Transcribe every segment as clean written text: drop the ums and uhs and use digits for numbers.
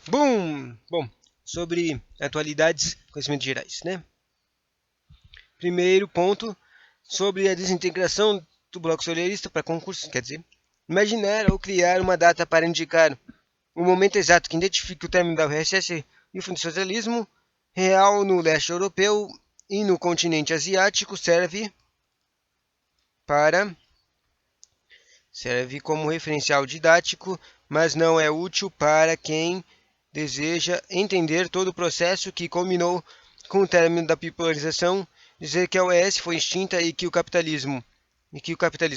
Bom, sobre atualidades, conhecimentos gerais, né? Primeiro ponto, sobre a desintegração do bloco solarista para concursos, quer dizer, imaginar ou criar uma data para indicar o momento exato que identifique o término da URSS e o fim do socialismo real no leste europeu e no continente asiático para serve como referencial didático, mas não é útil para quem deseja entender todo o processo que culminou com o término da bipolarização, dizer que a OES foi extinta e que o capitalismo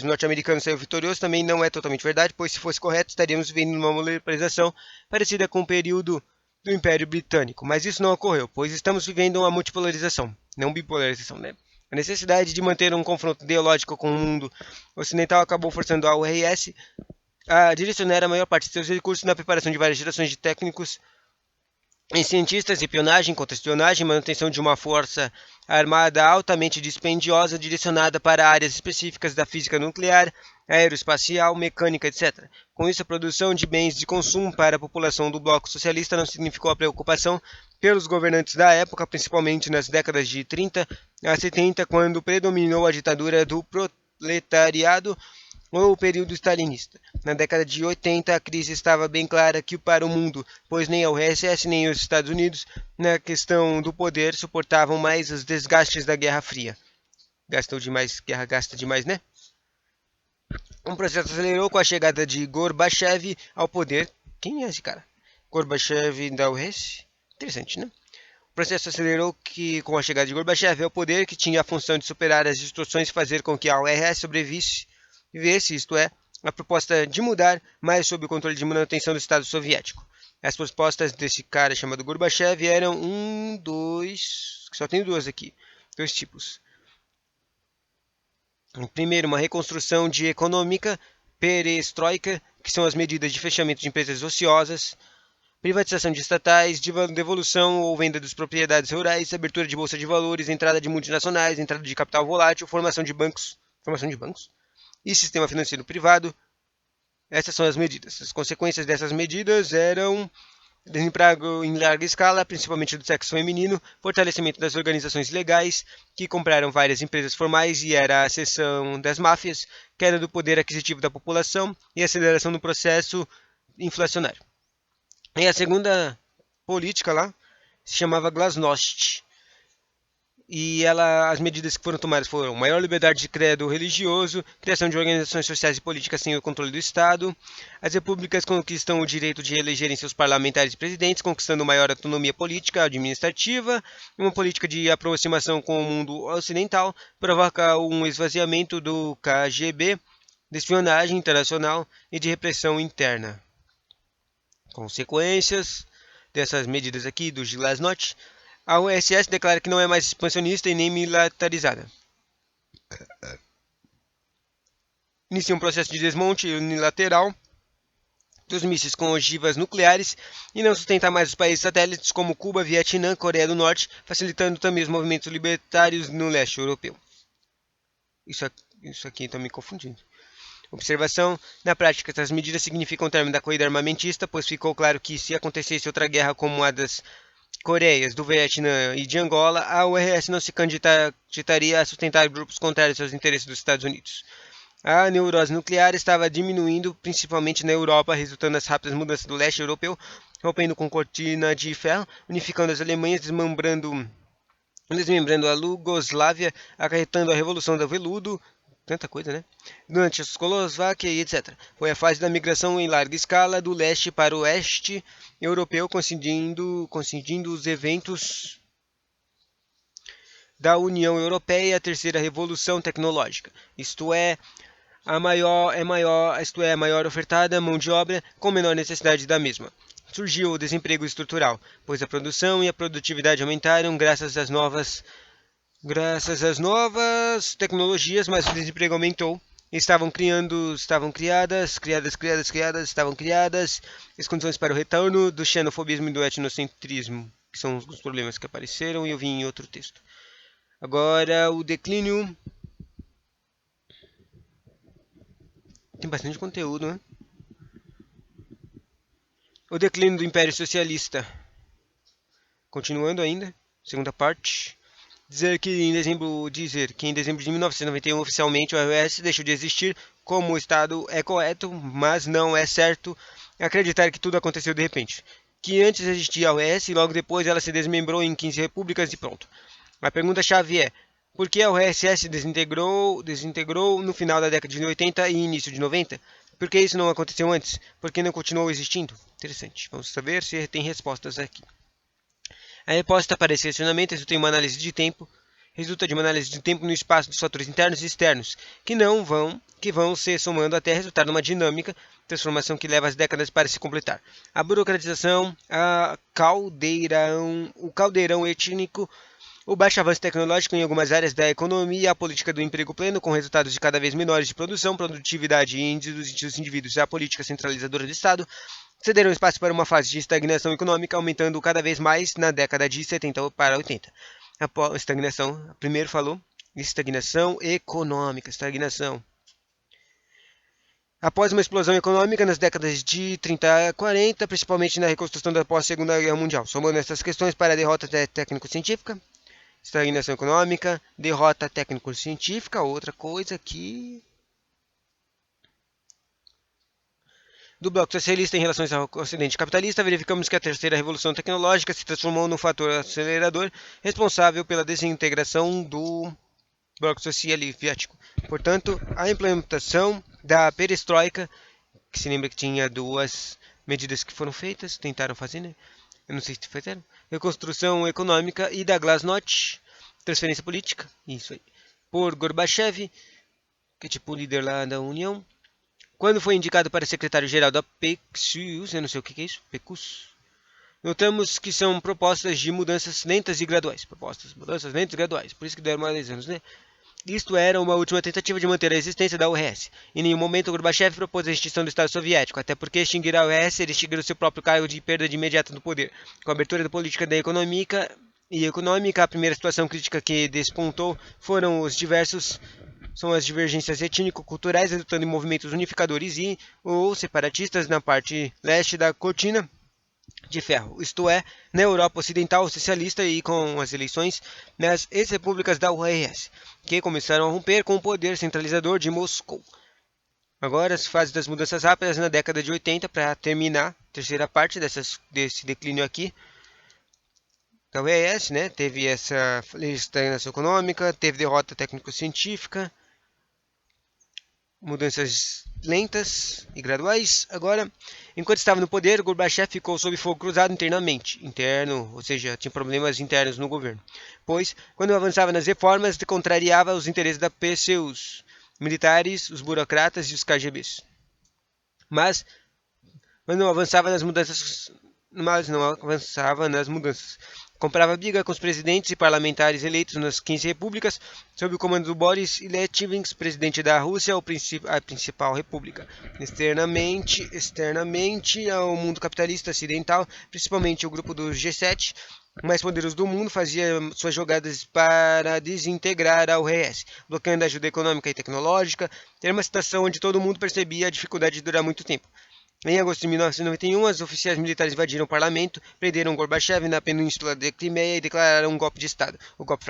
norte-americano saiu vitorioso também não é totalmente verdade, pois se fosse correto estaríamos vivendo numa multipolarização parecida com o período do Império Britânico, mas isso não ocorreu, pois estamos vivendo uma multipolarização, não bipolarização, né? A necessidade de manter um confronto ideológico com o mundo ocidental acabou forçando a URS a direcionar a maior parte de seus recursos na preparação de várias gerações de técnicos em cientistas, espionagem, contra-espionagem, manutenção de uma força armada altamente dispendiosa direcionada para áreas específicas da física nuclear, aeroespacial, mecânica, etc. Com isso, a produção de bens de consumo para a população do bloco socialista não significou a preocupação pelos governantes da época, principalmente nas décadas de 30 a 70, quando predominou a ditadura do proletariado ou o período stalinista. Na década de 80, a crise estava bem clara que para o mundo, pois nem a URSS nem os Estados Unidos, na questão do poder, suportavam mais os desgastes da Guerra Fria. Gastou demais, guerra gasta demais, né? Um processo acelerou com a chegada de Gorbachev ao poder. Quem é esse cara? Gorbachev da URSS? Interessante, né? O processo acelerou com a chegada de Gorbachev ao poder, que tinha a função de superar as distorções e fazer com que a URSS sobrevivesse, isto é, a proposta de mudar mais sob o controle de manutenção do Estado soviético. As propostas desse cara chamado Gorbachev eram só tenho duas aqui, dois tipos. Primeiro, uma reconstrução de econômica, perestroika, que são as medidas de fechamento de empresas ociosas, privatização de estatais, devolução ou venda das propriedades rurais, abertura de bolsa de valores, entrada de multinacionais, entrada de capital volátil, formação de bancos e sistema financeiro privado. Essas são as medidas. As consequências dessas medidas eram desemprego em larga escala, principalmente do sexo feminino, fortalecimento das organizações legais, que compraram várias empresas formais e era a seção das máfias, queda do poder aquisitivo da população e aceleração do processo inflacionário. E a segunda política lá se chamava Glasnost. E as medidas que foram tomadas foram maior liberdade de credo religioso, criação de organizações sociais e políticas sem o controle do Estado, as repúblicas conquistam o direito de elegerem seus parlamentares e presidentes, conquistando maior autonomia política, administrativa, uma política de aproximação com o mundo ocidental, provoca um esvaziamento do KGB, de espionagem internacional e de repressão interna. Consequências dessas medidas aqui do Glasnost: a URSS declara que não é mais expansionista e nem militarizada. Inicia um processo de desmonte unilateral dos mísseis com ogivas nucleares e não sustenta mais os países satélites como Cuba, Vietnã, Coreia do Norte, facilitando também os movimentos libertários no leste europeu. Isso aqui está me confundindo. Observação: na prática, essas medidas significam o término da corrida armamentista, pois ficou claro que se acontecesse outra guerra como a das Coreias, do Vietnã e de Angola, a URSS não se candidataria a sustentar grupos contrários aos interesses dos Estados Unidos. A neurose nuclear estava diminuindo, principalmente na Europa, resultando nas rápidas mudanças do leste europeu, rompendo com cortina de ferro, unificando as Alemanhas, desmembrando a Iugoslávia, acarretando a Revolução do Veludo, tanta coisa, né? Durante a Tchecoslováquia e etc. Foi a fase da migração em larga escala do leste para o oeste europeu, coincidindo os eventos da União Europeia e a terceira revolução tecnológica. Isto é, a maior ofertada mão de obra com menor necessidade da mesma. Surgiu o desemprego estrutural, pois a produção e a produtividade aumentaram graças às novas tecnologias, mas o desemprego aumentou. Estavam criadas as condições para o retorno do xenofobismo e do etnocentrismo, que são os problemas que apareceram e eu vi em outro texto. Agora, o declínio. Tem bastante conteúdo, né? O declínio do Império Socialista. Continuando ainda, segunda parte. Dizer que em dezembro de 1991 oficialmente o RS deixou de existir como Estado é correto, mas não é certo acreditar que tudo aconteceu de repente. Que antes existia a OS e logo depois ela se desmembrou em 15 repúblicas e pronto. A pergunta-chave é: por que a URSS desintegrou no final da década de 80 e início de 90? Por que isso não aconteceu antes? Por que não continuou existindo? Interessante. Vamos saber se tem respostas aqui. A resposta para esse questionamento resulta de uma análise de tempo no espaço dos fatores internos e externos, que vão se somando até resultar numa dinâmica transformação que leva as décadas para se completar. A burocratização, o caldeirão étnico, o baixo avanço tecnológico em algumas áreas da economia, a política do emprego pleno, com resultados de cada vez menores de produção, produtividade e índices dos indivíduos, e a política centralizadora do Estado, cederam espaço para uma fase de estagnação econômica, aumentando cada vez mais na década de 70 para 80. Após estagnação, primeiro falou, estagnação econômica, estagnação. Após uma explosão econômica nas décadas de 30 a 40, principalmente na reconstrução da pós-Segunda Guerra Mundial, somando essas questões para a derrota técnico-científica, estagnação econômica, derrota técnico-científica, outra coisa que do bloco socialista em relação ao ocidente capitalista, verificamos que a terceira revolução tecnológica se transformou num fator acelerador responsável pela desintegração do bloco soviético. Portanto, a implementação da perestroika, que se lembra que tinha duas medidas que foram feitas, tentaram fazer, né? Eu não sei se fizeram. Reconstrução econômica e da Glasnost, transferência política, isso aí, por Gorbachev, que é tipo líder lá da União. Quando foi indicado para secretário-geral da PECUS, eu não sei o que é isso, PECUS, notamos que são propostas de mudanças lentas e graduais. Mudanças lentas e graduais, por isso que deram mais anos, né? Isto era uma última tentativa de manter a existência da URSS. Em nenhum momento Gorbachev propôs a extinção do Estado Soviético, até porque extinguir a URSS seria extinguir o seu próprio cargo de perda de imediata do poder. Com a abertura da política da econômica, a primeira situação crítica que despontou são as divergências étnico-culturais, resultando em movimentos unificadores ou separatistas na parte leste da cortina de ferro, isto é, na Europa Ocidental socialista e com as eleições nas ex-repúblicas da URSS, que começaram a romper com o poder centralizador de Moscou. Agora, as fases das mudanças rápidas na década de 80, para terminar a terceira parte desse declínio aqui, da URSS, né? Teve essa estagnação econômica, teve derrota técnico-científica, mudanças lentas e graduais. Agora, enquanto estava no poder, Gorbachev ficou sob fogo cruzado ou seja, tinha problemas internos no governo, pois, quando avançava nas reformas, contrariava os interesses da PSU, os militares, os burocratas e os KGBs. Mas não avançava nas mudanças. Comprava briga com os presidentes e parlamentares eleitos nas 15 repúblicas, sob o comando do Boris Yeltsin, presidente da Rússia, a principal república. Externamente ao mundo capitalista ocidental, principalmente o grupo do G7, mais poderoso do mundo, fazia suas jogadas para desintegrar a URSS, bloqueando a ajuda econômica e tecnológica. Era uma situação onde todo mundo percebia a dificuldade de durar muito tempo. Em agosto de 1991, os oficiais militares invadiram o parlamento, prenderam Gorbachev na península de Crimeia e declararam um golpe de Estado. O golpe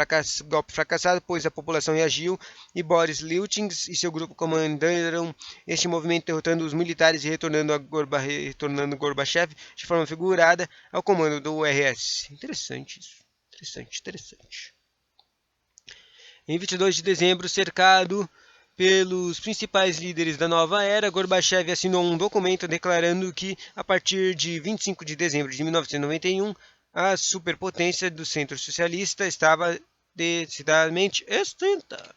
fracassado, pois a população reagiu e Boris Yeltsin e seu grupo comandaram este movimento, derrotando os militares e retornando Gorbachev de forma figurada ao comando do URSS. Interessante isso. Interessante. Em 22 de dezembro, cercado pelos principais líderes da nova era, Gorbachev assinou um documento declarando que, a partir de 25 de dezembro de 1991, a superpotência do centro socialista estava decididamente extinta.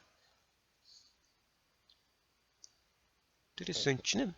Interessante, né?